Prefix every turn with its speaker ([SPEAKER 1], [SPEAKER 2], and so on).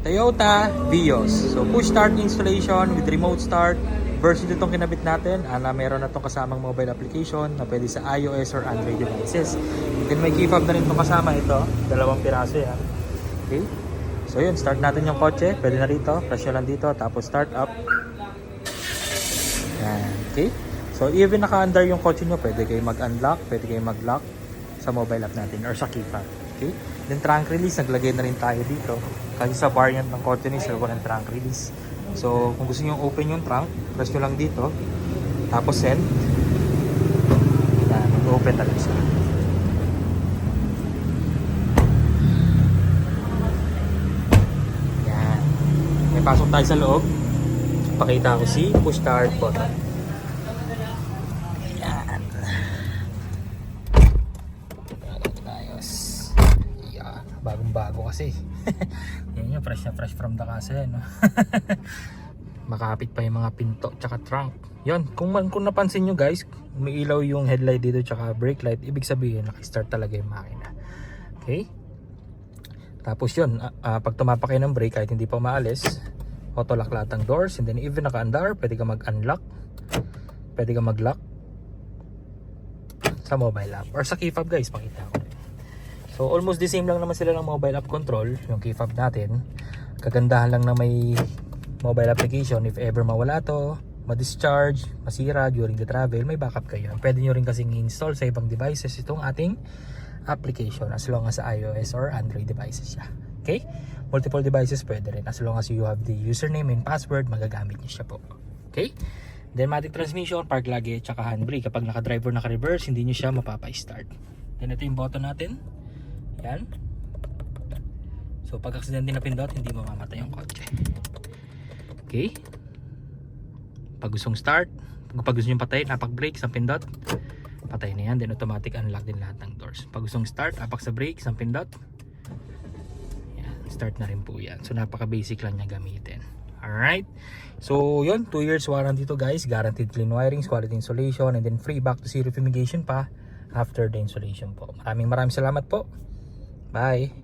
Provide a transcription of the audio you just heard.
[SPEAKER 1] Toyota Vios. So push start installation with remote start. Version itong kinabit natin. Meron na itong kasamang mobile application na pwede sa iOS or Android devices. Then may key fob na rin itong kasama ito. 2 piraso yan. Okay. So yun, start natin yung kotse. Pwede na rito. Press nyo lang dito. Tapos start up. Yan. Okay. So even naka-under yung kotse nyo, pwede kayo mag-unlock, pwede kayo mag-lock sa mobile app natin or sa key fob. Okay. Then trunk release, naglagay na rin tayo dito. Kasi sa variant ng kotse ni Sir, walang trunk release. So kung gusto nyo open yung trunk, press nyo lang dito. Tapos send. Yan, mag-open na lang siya. Yan. May pasok tayo sa loob. Pakita ko si push start button. Yan. Ayos. Yan. Bagong-bago kasi. Yan yung fresh na fresh from the casa, no? Makapit pa yung mga pinto tsaka trunk. Yan, kung napansin nyo guys, umiilaw yung headlight dito tsaka brake light, ibig sabihin nakistart talaga yung makina. Okay? Tapos yun, pag tumapak kayo ng brake kahit hindi pa maalis, auto lock lahat ng doors, and then even naka-andar, pwede ka mag-unlock, pwede ka mag-lock sa mobile app or sa key fob guys, pakita ko. So almost the same lang naman sila ng mobile app control, yung key fob natin. Kagandahan lang na may mobile application, if ever mawala to, ma-discharge, masira during the travel, may backup kayo. Pwede nyo rin kasing install sa ibang devices itong ating application as long as iOS or Android devices siya. Okay? Multiple devices pwede rin as long as you have the username and password, magagamit nyo siya po. Okay? Then matic transmission, park lagi, tsaka handbrake. Kapag naka-drive or naka-reverse, hindi nyo siya mapapa-start. Then ito yung button natin. Yan. So pag aksidente na pindot, hindi mamamatay yung kotse. Okay. Pag gustong start, pag gusto nyo patay, napak-brake, isang pindot, patay na yan. Then automatic unlock din lahat ng doors. Pag gustong start, apak sa brake, isang pindot, yan, start na rin po yan. So napaka-basic lang niya gamitin. Alright. So yun, 2 years warranty to guys. Guaranteed clean wirings, quality installation, and then free back to zero fumigation pa after the installation po. Maraming salamat po. Bye.